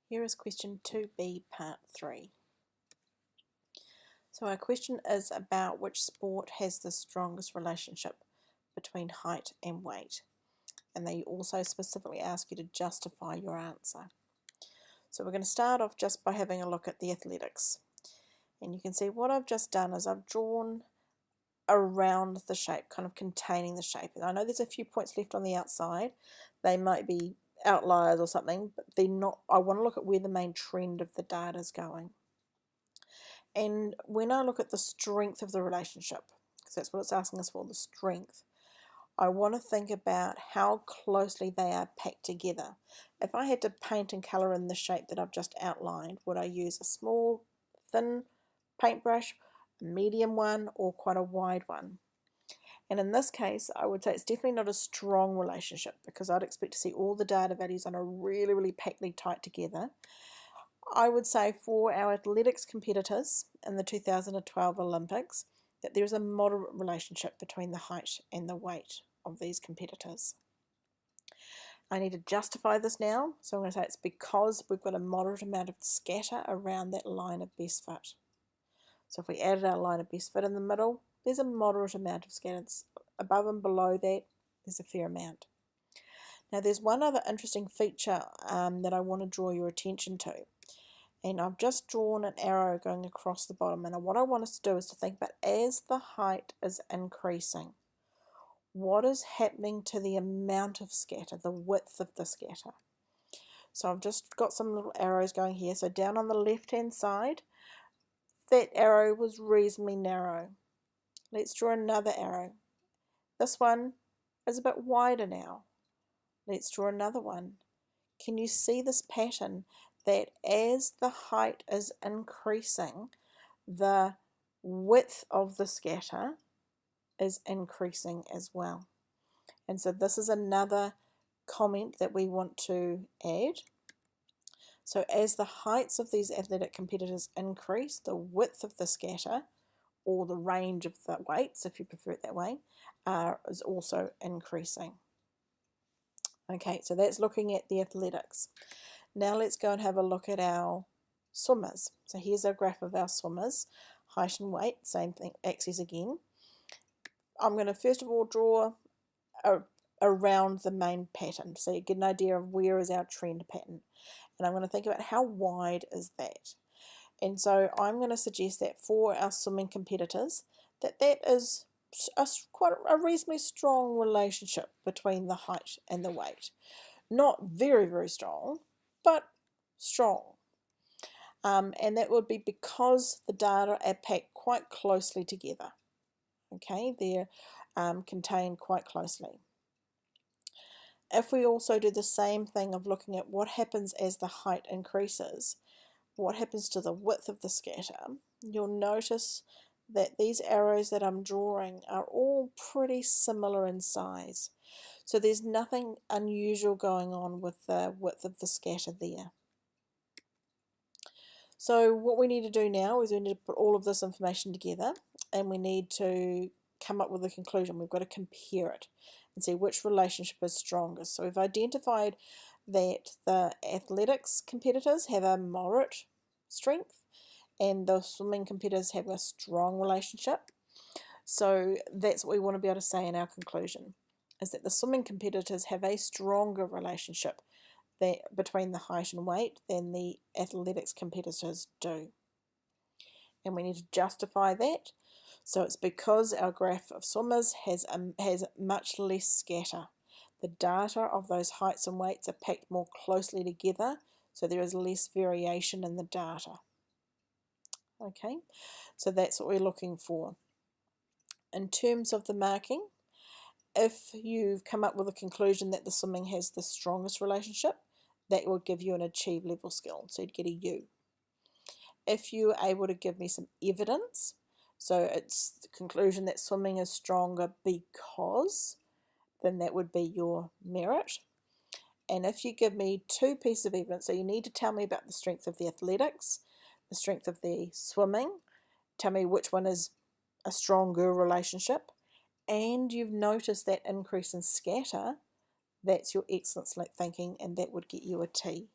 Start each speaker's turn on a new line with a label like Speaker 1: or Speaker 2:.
Speaker 1: Here is question 2b, part 3. So our question is about which sport has the strongest relationship between height and weight. And they also specifically ask you to justify your answer. So we're going to start off just by having a look at the athletics. And you can see what I've just done is I've drawn around the shape, kind of containing the shape. And I know there's a few points left on the outside. They might be outliers or something, but they're not. I want to look at where the main trend of the data is going. And when I look at the strength of the relationship, because that's what it's asking us for, the strength, I want to think about how closely they are packed together. If I had to paint and colour in the shape that I've just outlined, would I use a small, thin paintbrush, a medium one, or quite a wide one? And in this case, I would say it's definitely not a strong relationship because I'd expect to see all the data values on a really, really packed tight together. I would say for our athletics competitors in the 2012 Olympics that there is a moderate relationship between the height and the weight of these competitors. I need to justify this now, so I'm going to say it's because we've got a moderate amount of scatter around that line of best fit. So if we added our line of best fit in the middle, there's a moderate amount of scatter. It's above and below that, there's a fair amount. Now there's one other interesting feature that I want to draw your attention to. And I've just drawn an arrow going across the bottom, and what I want us to do is to think about as the height is increasing, what is happening to the amount of scatter, the width of the scatter. So I've just got some little arrows going here. So down on the left hand side, that arrow was reasonably narrow. Let's draw another arrow. This one is a bit wider now. Let's draw another one. Can you see this pattern? That as the height is increasing, the width of the scatter is increasing as well. And so this is another comment that we want to add. So as the heights of these athletic competitors increase, the width of the scatter, or the range of the weights, if you prefer it that way, is also increasing. Okay, so that's looking at the athletics. Now let's go and have a look at our swimmers. So here's our graph of our swimmers, height and weight, same thing, axis again. I'm going to first of all draw around the main pattern so you get an idea of where is our trend pattern. And I'm going to think about how wide is that. And so I'm going to suggest that for our swimming competitors, that is quite a reasonably strong relationship between the height and the weight. Not very, very strong, but strong. And that would be because the data are packed quite closely together. Okay, they're contained quite closely. If we also do the same thing of looking at what happens as the height increases, what happens to the width of the scatter, you'll notice that these arrows that I'm drawing are all pretty similar in size. So there's nothing unusual going on with the width of the scatter there. So what we need to do now is we need to put all of this information together and we need to come up with a conclusion. We've got to compare it and see which relationship is strongest. So we've identified that the athletics competitors have a moderate strength and the swimming competitors have a strong relationship. So that's what we want to be able to say in our conclusion, is that the swimming competitors have a stronger relationship between the height and weight than the athletics competitors do. And we need to justify that. So it's because our graph of swimmers has much less scatter. The data of those heights and weights are packed more closely together, so there is less variation in the data. Okay, so that's what we're looking for. In terms of the marking, if you've come up with a conclusion that the swimming has the strongest relationship, that will give you an achieve level skill, so you'd get a U. If you are able to give me some evidence, so it's the conclusion that swimming is stronger because, then that would be your merit. And if you give me two pieces of evidence, so you need to tell me about the strength of the athletics, the strength of the swimming, tell me which one is a stronger relationship, and you've noticed that increase in scatter, that's your excellent thinking, and that would get you a T.